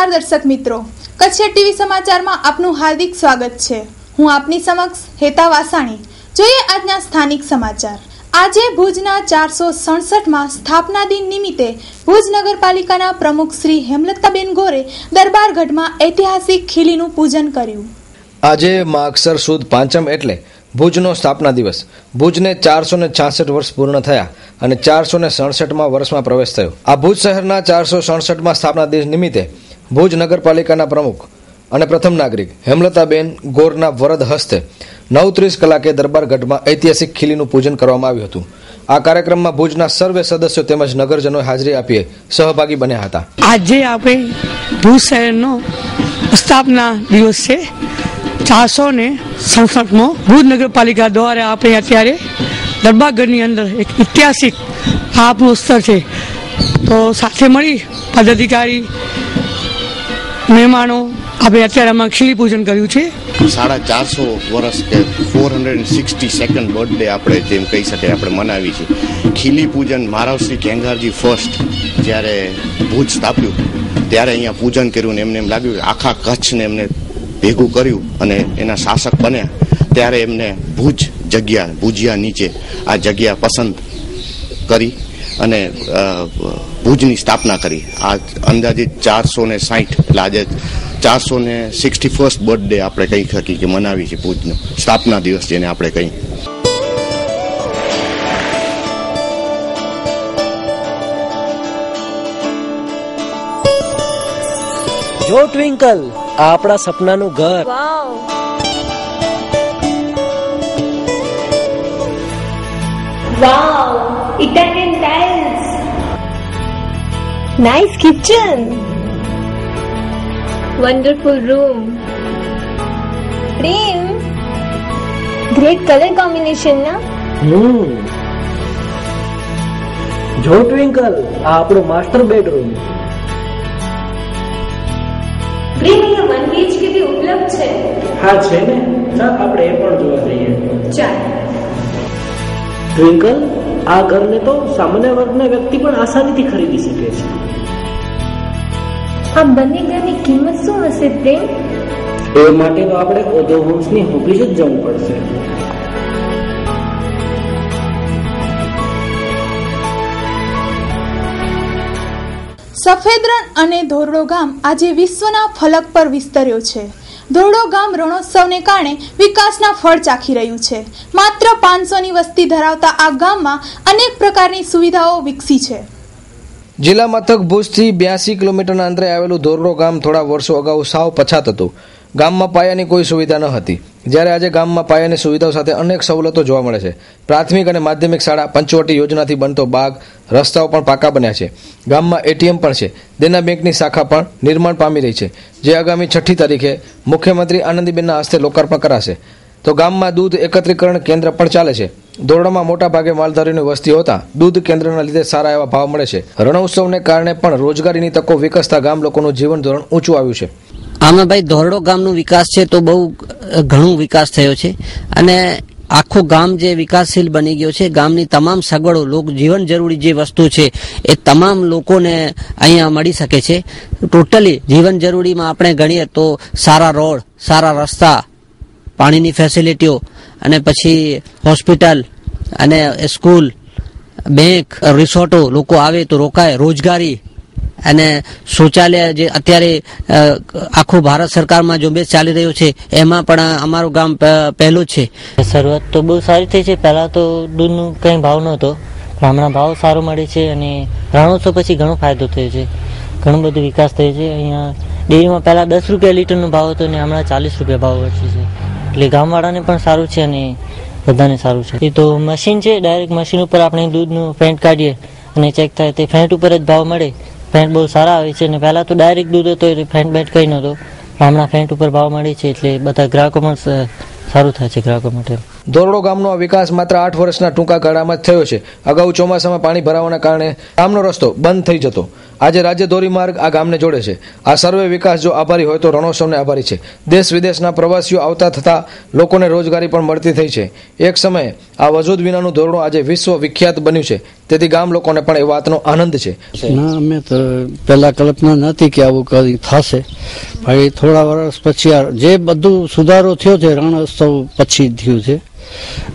નમસ્કાર દર્શક મિત્રો, કચ્છ ટીવી સમાચારમાં આપનું હાર્દિક સ્વાગત છે. હું આપની સમક્ષ હેતા વાસાણી. જોઈએ આજના સ્થાનિક સમાચાર. આજે ભુજના 467માં સ્થાપના દિન નિમિત્તે ભુજ નગરપાલિકાના પ્રમુખ શ્રી હેમલતાબેન ગોરે દરબારગઢમાં ઐતિહાસિક ખીલીનું પૂજન કર્યું. આજે માગસર સુદ પાંચમ એટલે ભુજનો સ્થાપના દિવસ. ભુજને 466 વર્ષ પૂર્ણ થયા અને 467માં વર્ષમાં પ્રવેશ થયો. આ ભુજ શહેરના 467માં સ્થાપના દિવસ નિમિત્તે ભુજ નગરપાલિકાના પ્રમુખ અને પ્રથમ નાગરિક હેમલતાબેન ગોરના વરદ હસ્તે 9:30 કલાકે દરબારગઢમાં ઐતિહાસિક ખીલીનું પૂજન કરવામાં આવ્યું હતું. આ કાર્યક્રમમાં ભુજના સર્વે સદસ્યો તેમજ નગરજનોએ હાજરી આપી સહભાગી બન્યા હતા. આજે આપણે ભુજ શહેરનો સ્થાપના દિવસ છે 467મો. ભુજ નગરપાલિકા દ્વારા આપણે અત્યારે દરબારગઢની અંદર એક ઐતિહાસિક આપણું સ્થળ છે, તો સાથે મળી પદાધિકારી મહેમાનો આપણે અત્યારે આમાં ખીલી પૂજન કર્યું છે. 450 વર્ષ કે 462nd બર્થડે આપણે જેમ કહી શકાય આપણે મનાવી છે. ખીલી પૂજન મહારાવશ્રી કેંગારજી ફર્સ્ટ જ્યારે ભુજ સ્થાપ્યું ત્યારે અહીંયા પૂજન કર્યું ને એમને એમ લાગ્યું કે આખા કચ્છને એમને ભેગું કર્યું અને એના શાસક બન્યા ત્યારે એમને ભુજ જગ્યા ભુજિયા નીચે આ જગ્યા પસંદ કરી અને ભુજની સ્થાપના કરી. આ અંદાજિત 460 એટલે આજે 461st બર્થડે આપણે કહી શકીએ કે મનાવી છે ભુજનો સ્થાપના દિવસ જેને આપણે કહી. જો ટ્વિંકલ, આપણા સપનાનું ઘર. Wow, Italian tiles. Nice kitchen. Wonderful room. Prem, great color combination, na? જો ટ્વિંકલ, આ આપણું માસ્ટર બેડરૂમ. પ્રેમ, અહીંયા 1 BHK भी ઉપલબ્ધ છે. હા છે ને, ચાલ આપણે એ પણ જોવા જઈએ. ચાલ. ટ્વિંકલ, આ ઘરને તો સામાન્ય વર્ગના વ્યક્તિ પણ આસાનીથી ખરીદી શકે છે. આ બંને ઘરની કિંમત શું હશે પ્રેમ? એ માટે તો આપણે ઓધો હોમ્સની ઓફિસ જ જવું પડશે. સફેદ રણ અને ધોરડો ગામ આજે વિશ્વના ફલક પર વિસ્તર્યો છે. ધોરડો ગામ રણોત્સવને કારણે વિકાસના ફળ ચાખી રહ્યું છે. માત્ર 500ની વસ્તી ધરાવતા આ ગામમાં અનેક પ્રકારની સુવિધાઓ વિકસી છે. જિલ્લા મથક ભુજથી 82 કિલોમીટરના અંતરે આવેલું ધોરડો ગામ થોડા વર્ષો અગાઉ સાવ પછાત હતું. ગામમાં પાયાની કોઈ સુવિધા ન હતી, જ્યારે આજે ગામમાં પાયાની સુવિધાઓ સાથે અનેક સવલતો જોવા મળે છે. પ્રાથમિક અને માધ્યમિક શાળા, પંચવટી યોજનાથી બનતો બાગ, રસ્તાઓ પણ પાકા બન્યા છે. ગામમાં ATM પણ છે. દેના બેંકની શાખા પણ નિર્માણ પામી રહી છે, જે આગામી 6 તારીખે મુખ્યમંત્રી આનંદીબેનના હસ્તે લોકાર્પણ કરાશે. તો ગામમાં દૂધ એકત્રીકરણ કેન્દ્ર પણ ચાલે છે. ધોરડોમાં મોટા ભાગે માલધારીની વસ્તી હોતા દૂધ કેન્દ્રના લીધે સારા એવા ભાવ મળે છે. રણોત્સવને કારણે પણ રોજગારીની તકો વિકસતા ગામ લોકોનું જીવન ધોરણ ઊંચું આવ્યું છે. આમાં ભાઈ ધોરડો ગામનો વિકાસ છે તો બહુ ઘણો વિકાસ થયો છે અને આખું ગામ જે વિકાસશીલ બની ગયો છે. ગામની તમામ સગવડો, લોક જીવન જરૂરી જે વસ્તુ છે એ તમામ લોકોને અહીંયા મળી શકે છે. ટોટલી જીવન જરૂરીમાં આપણે ગણીએ તો સારા રોડ, સારા રસ્તા, પાણીની ફેસિલિટીઓ અને પછી હોસ્પિટલ અને સ્કૂલ, બેંક, રિસોર્ટો, લોકો આવે તો રોકાય, રોજગારી અને શૌચાલય જે અત્યારે આખું ભારત સરકારમાં ઝુંબેશ ચાલી રહ્યો છે એમાં પણ અમારું ગામ પહેલું છે. શરૂઆત તો બહુ સારી થઈ છે. પહેલા તો દૂધનું કંઈ ભાવ નહોતો, પણ હમણાં ભાવ સારો મળે છે અને રણોત્સવ પછી ઘણો ફાયદો થયો છે. ઘણો બધો વિકાસ થયો છે. અહીંયા ડેરીમાં પહેલા 10 રૂપિયા લીટરનો ભાવ હતો અને હમણાં 40 રૂપિયા ભાવ વધ્યો છે. એટલે ગામવાળાને પણ સારું છે અને બધાને સારું છે. એ તો મશીન છે, ડાયરેક્ટ મશીન ઉપર આપણે દૂધનું ફેન્ટ કાઢીએ અને ચેક થાય તે ફેન્ટ ઉપર જ ભાવ મળે. ફેન્ટ બહુ સારા આવે છે અને પહેલા તો ડાયરેક્ટ દૂધ હતો એટલે ફેન્ટ બેન્ટ કંઈ નહોતો, હમણાં ફેન્ટ ઉપર ભાવ મળે છે એટલે બધા ગ્રાહકો પણ સારું થાય છે ગ્રાહકો માટે. ધોરડો ગામનો આ વિકાસ માત્ર 8 વર્ષના ટૂંકા ગાળામાં જ થયો છે. અગાઉ ચોમાસામાં પાણી ભરાવાના કારણે ગામનો રસ્તો બંધ થઈ જતો. આજે રાજ્ય ધોરીમાર્ગ આ ગામને જોડે છે. આ સર્વે વિકાસ જો આભારી હોય તો રણોત્સવને આભારી છે. દેશ વિદેશના પ્રવાસીઓ આવતા થતા લોકોને રોજગારી પણ મળતી થઈ છે. એક સમયે આ વજૂદ વિનાનું ધોરડો આજે વિશ્વ વિખ્યાત બન્યું છે, તેથી ગામ લોકોને પણ એ વાતનો આનંદ છે. ના, અમે તો પહેલા કલ્પના નથી કે આવું કઈ થશે. ભાઈ થોડા વર્ષ પછી જે બધું સુધારો થયો છે રણોત્સવ પછી થયું છે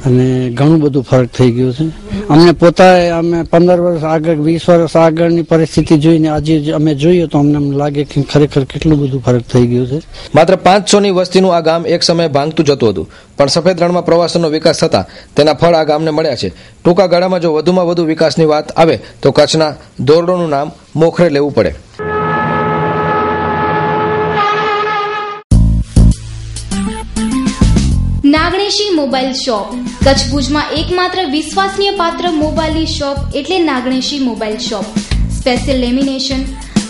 અને ઘણું બધું ફરક થઈ ગયું છે. અમને પોતા અમે 15 વર્ષ આગળ 20 વર્ષ આગળની પરિસ્થિતિ જોઈને આજે અમે જોઈએ તો અમને લાગે કે ખરેખર કેટલું બધું ફરક થઈ ગયું છે. માત્ર 500ની વસ્તીનું આ ગામ એક સમયે ભાંગતું જતું હતું, પણ સફેદ રણમાં પ્રવાસનનો વિકાસ થતા તેના ફળ આ ગામને મળ્યા છે. ટૂંકા ગાળામાં જો વધુમાં વધુ વિકાસની વાત આવે તો કચ્છના ધોરડોનું નામ મોખરે લેવું પડે. નાગણેશી મોબાઈલ શોપ કચ્છ ભુજમાં એકમાત્ર વિશ્વસનીય પાત્ર મોબાઈલની શોપ એટલે નાગણેશી mobile shop. Special lamination,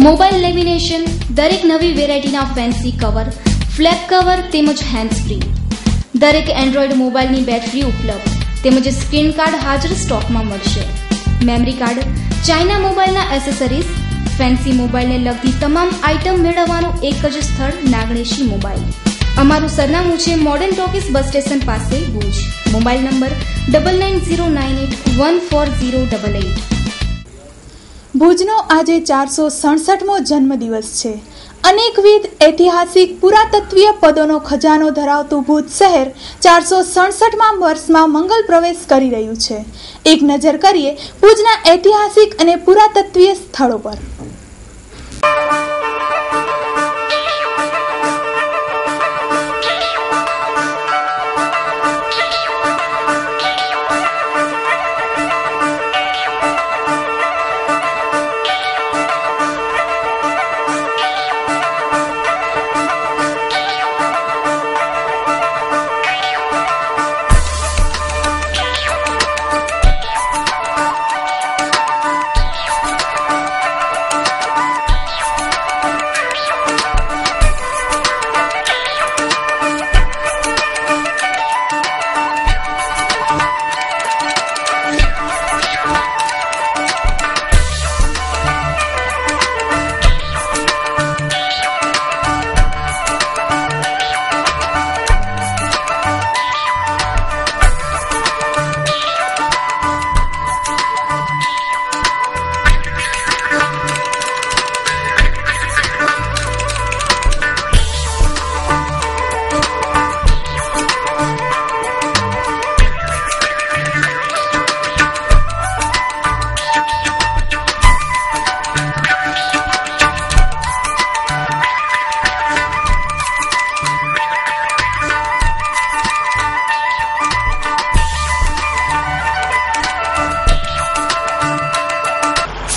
mobile lamination, દરેક નવી વેરાયટીના ફેન્સી કવર, ફ્લેપ કવર તેમજ હેન્ડ્સ ફ્રી. દરેક એન્ડ્રોઈડ મોબાઈલની બેટરી ઉપલબ્ધ તેમજ સ્ક્રીન કાર્ડ હાજર સ્ટોકમાં મળશે. મેમરી કાર્ડ, ચાઇના મોબાઈલના એસેસરીઝ, ફેન્સી મોબાઈલને લગતી તમામ આઇટમ મેળવવાનું એક જ સ્થળ નાગણેશી મોબાઈલ. અમારું સરનામું છે મોડર્ન ટોકીસ બસ સ્ટેશન પાસે ભુજ. Mobile number 9909814088. ભુજનો આજે 467મો જન્મદિવસ છે. અનેકવિધ ઐતિહાસિક પુરાતત્વીય પદોનો ખજાનો ધરાવતું ભુજ શહેર 467માં વર્ષમાં મંગલ પ્રવેશ કરી રહ્યું છે. એક નજર કરીએ ભુજના ઐતિહાસિક અને પુરાતત્વીય સ્થળો પર.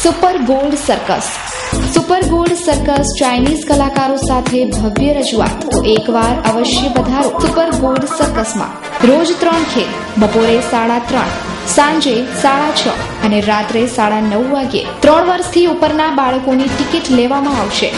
Super gold circus. Super gold circus Chinese કલાકારો સાથે ભવ્ય રજૂઆત. તો એકવાર અવશ્ય પધારો સુપર ગોલ્ડ સર્કસમાં. રોજ 3 ખેલ, બપોરે 3:30, સાંજે 6:30 અને રાત્રે 9:30 વાગ્યે 3 વર્ષથી ઉપરના બાળકોની ટિકિટ લેવામાં આવશે.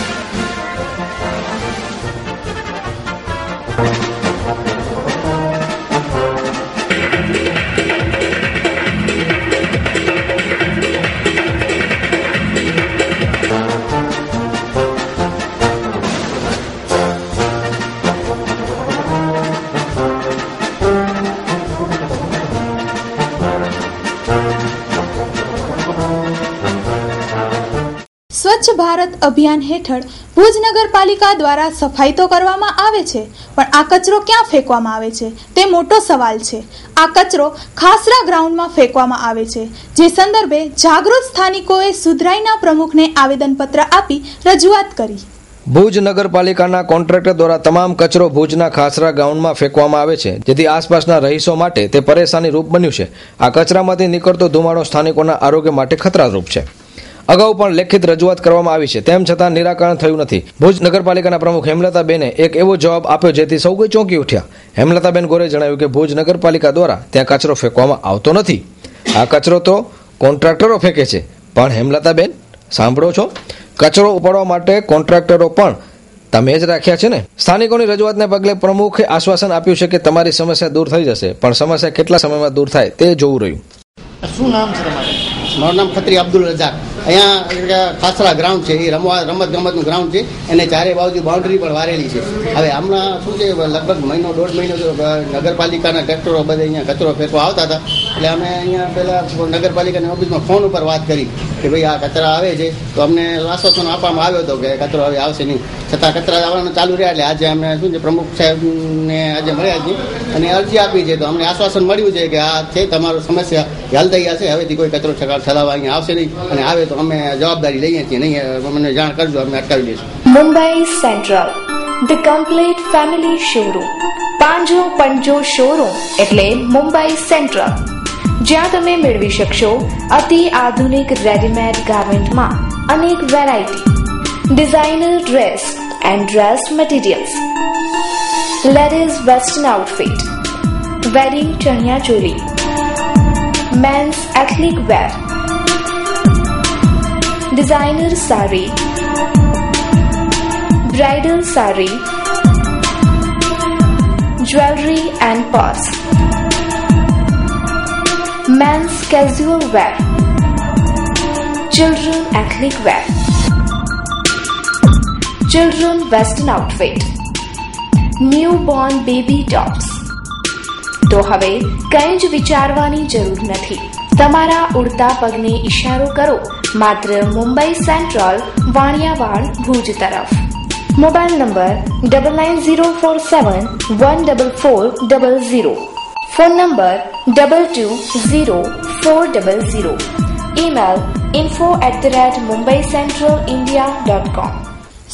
સ્વચ્છ ભારત અભિયાન હેઠળ ભુજ નગરપાલિકા દ્વારા સફાઈ તો કરવામાં આવે છે, પણ આ કચરો ક્યાં ફેંકવામાં આવે છે તે મોટો સવાલ છે. આ કચરો ખાસરા ગ્રાઉન્ડમાં ફેંકવામાં આવે છે, જે સંદર્ભે જાગૃત સ્થાનિકોએ સુધરાઈના પ્રમુખને આવેદનપત્ર આપી રજૂઆત કરી. ભુજ નગરપાલિકાના કોન્ટ્રાક્ટર દ્વારા તમામ કચરો ભુજના ખાસરા ગ્રાઉન્ડમાં ફેંકવામાં આવે છે, જેથી આસપાસના રહીશો માટે તે પરેશાની રૂપ બન્યું છે. આ કચરામાંથી નીકળતો ધુમાડો સ્થાનિકોના આરોગ્ય માટે ખતરારૂપ છે. અગાઉ પણ લેખિત રજૂઆત કરવામાં આવી છે, તેમ છતાં નિરાકરણ થયું નથી. ભુજ નગરપાલિકાના પ્રમુખ હેમલતાબેને એક એવો જવાબ આપ્યો જેથી સૌ કોઈ ચોંકી ઉઠ્યા. હેમલતાબેન ગોરે જણાવ્યું કે ભુજ નગરપાલિકા દ્વારા ત્યાં કચરો ફેંકવામાં આવતો નથી. આ કચરો તો કોન્ટ્રાક્ટરો ફેંકે છે. પણ હેમલતાબેન, સાંભળો છો, કચરો ઉપાડવા માટે કોન્ટ્રાક્ટરો પણ તમે જ રાખ્યા છે ને. સ્થાનિકોની રજૂઆતને પગલે પ્રમુખે આશ્વાસન આપ્યું છે કે તમારી સમસ્યા દૂર થઈ જશે, પણ સમસ્યા કેટલા સમયમાં દૂર થાય તે જોવું રહ્યું. શું નામ છે તમારું? મારું નામ ખત્રી અબ્દુલ રજાક. અહીંયા ખાસરા ગ્રાઉન્ડ છે, એ રમત ગમતનું ગ્રાઉન્ડ છે, એને ચારે બાજુ બાઉન્ડ્રી પણ વારેલી છે. હવે હમણાં શું છે, લગભગ મહિનો 1.5 મહિનો નગરપાલિકાના ટ્રેક્ટરો બધે અહીંયા કચરો ફેંકવા આવતા હતા. એટલે અમે અહીંયા પહેલાં નગરપાલિકાની ઓફિસમાં ફોન ઉપર વાત કરી કે ભાઈ આ કચરા આવે છે, તો અમને આશ્વાસન આપવામાં આવ્યો હતો કે કચરો હવે આવશે નહીં. છતાં કચરા આવવાનું ચાલુ રહ્યા. એટલે આજે અમે શું છે, પ્રમુખ સાહેબને આજે મળ્યા છીએ અને અરજી આપી છે. તો અમને આશ્વાસન મળ્યું છે કે આ છે તમારું સમસ્યા હલ થઈ જશે, હવેથી કોઈ કચરો ચલાવવા અહીંયા આવશે નહીં, અને આવે તો અમે જવાબદારી લઈએ છીએ. નહીં અમને જાણ કરજો, અમે અટકાવી દઈશું. Mumbai central, the complete family showroom. પાંજો પંજો શોરૂમ એટલે મુંબઈ સેન્ટ્રલ, જ્યાં તમે મેળવી શકશો અતિ આધુનિક રેડીમેડ ગાર્મેન્ટમાં અનેક variety, designer dress and dress materials, ladies western outfit, wedding chaniya choli, men's ethnic wear, designer sari, bridal sari, jewellery and purse, men's casual wear, children ethnic wear, children western outfit, newborn baby tops. तो હવે કંઈ જ વિચારવાની જરૂર નથી. તમારા ઉડતા પગને ઇશારો કરો માત્ર મુંબઈ સેન્ટ્રલ, વાણિયાવાડ, ભુજ તરફ. Mobile number 9904714400, phone number 220400, email info@mumbaicentralindia.com.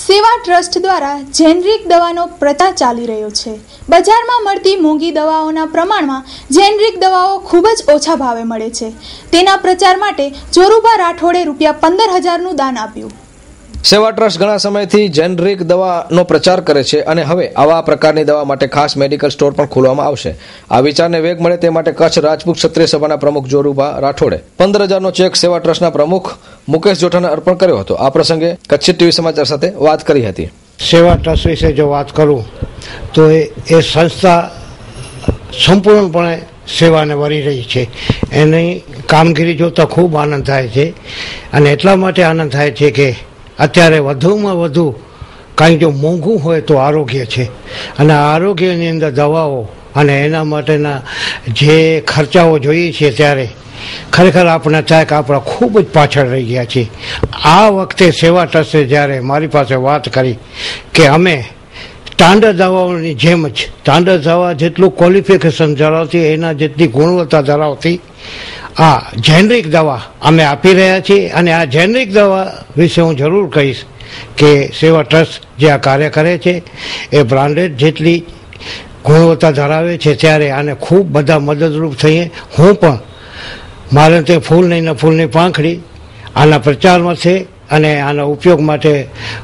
સેવા ટ્રસ્ટ દ્વારા જેનરિક દવાનો પ્રચાર ચાલી રહ્યો છે. બજારમાં મળતી મોંઘી દવાઓના પ્રમાણમાં જેનરિક દવાઓ ખૂબ જ ઓછા ભાવે મળે છે. તેના પ્રચાર માટે જોરુભા રાઠોડે ₹15,000નું દાન આપ્યું. સેવા ટ્રસ્ટ ઘણા સમયથી જેનરિક દવાનો પ્રચાર કરે છે અને હવે આવા પ્રકારની દવા માટે ખાસ મેડિકલ સ્ટોર પણ ખોલવામાં આવશે. આ વિચારને વેગ મળે તે માટે કચ્છ રાજપૂત ક્ષત્રિય સભાના પ્રમુખ જોરુભા રાઠોડે 15,000નો ચેક સેવા ટ્રસ્ટના પ્રમુખ મુકેશ જોઠાને અર્પણ કર્યો હતો. આ પ્રસંગે કચ્છ ટીવી સમાચાર સાથે વાત કરી હતી. સેવા ટ્રસ્ટ વિશે જો વાત કરું તો એ સંસ્થા સંપૂર્ણપણે સેવાને વરી રહી છે. એની કામગીરી જોતા ખૂબ આનંદ થાય છે, અને એટલા માટે આનંદ થાય છે કે અત્યારે વધુમાં વધુ કાંઈ જો મોંઘું હોય તો આરોગ્ય છે, અને આરોગ્યની અંદર દવાઓ અને એના માટેના જે ખર્ચાઓ જોઈએ છે ત્યારે ખરેખર આપણે થાય કે આપણે ખૂબ જ પાછળ રહી ગયા છીએ. આ વખતે સેવા ટ્રસ્ટે જ્યારે મારી પાસે વાત કરી કે અમે સ્ટાન્ડર્ડ દવાઓની જેમ જ સ્ટાન્ડર્ડ દવા જેટલું ક્વોલિફિકેશન ધરાવતી, એના જેટલી ગુણવત્તા ધરાવતી આ જેનરિક દવા અમે આપી રહ્યા છીએ. અને આ જેનરિક દવા વિશે હું જરૂર કહીશ કે સેવા ટ્રસ્ટ જે આ કાર્ય કરે છે એ બ્રાન્ડેડ જેટલી ગુણવત્તા ધરાવે છે, ત્યારે આને ખૂબ બધા મદદરૂપ થઈએ. હું પણ મારે તે ફૂલ નહીં ને ફૂલની પાંખડી આના પ્રચારમાં છે અને આના ઉપયોગ માટે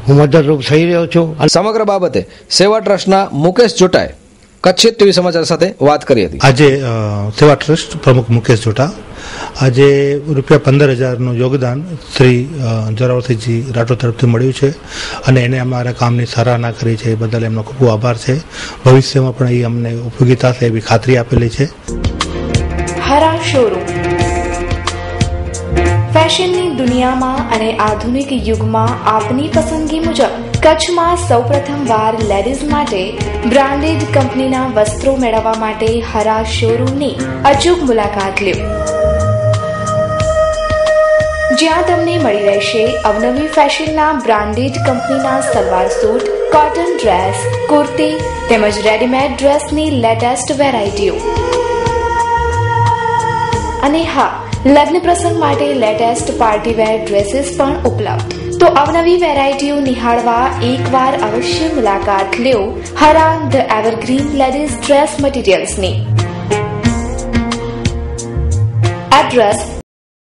હું મદદરૂપ થઈ રહ્યો છું. સમગ્ર બાબતે સેવા ટ્રસ્ટના મુકેશ જોટાએ કચ્છ ટીવી સમાચાર સાથે વાત કરી હતી. આજે સેવા ટ્રસ્ટ પ્રમુખ મુકેશ જોટા આજે ₹15,000નું યોગદાન શ્રી જોરાવરસિંહજી રાઠોડ તરફથી મળ્યું છે, અને એને અમારા કામની સરાહના કરી છે. એ બદલ એમનો ખૂબ આભાર છે. ભવિષ્યમાં પણ એ અમને ઉપયોગી થશે એવી ખાતરી આપેલી છે. હરા શોરૂમ ફેશનની દુનિયામાં અને આધુનિક યુગમાં આપની પસંદગી મુજબ કચ્છમાં સૌપ્રથમવાર લેડીઝ માટે બ્રાન્ડેડ કંપનીના વસ્ત્રો મેળવવા માટે હરા શોરૂમની અચૂક મુલાકાત લ્યો, જ્યાં તમને મળી રહેશે અવનવી ફેશનના બ્રાન્ડેડ કંપનીના salwar suit, cotton dress, kurti તેમજ રેડીમેડ ડ્રેસની લેટેસ્ટ વેરાયટીઓ. અને હા, લગ્ન પ્રસંગ માટે લેટેસ્ટ પાર્ટીવેર ડ્રેસીસ પણ ઉપલબ્ધ. તો અવનવી વેરાયટીઓ નિહાળવા એકવાર અવશ્ય મુલાકાત લ્યો હરા ધ એવરગ્રીન લેડીઝ ડ્રેસ મટીરિયલ્સની. એડ્રેસ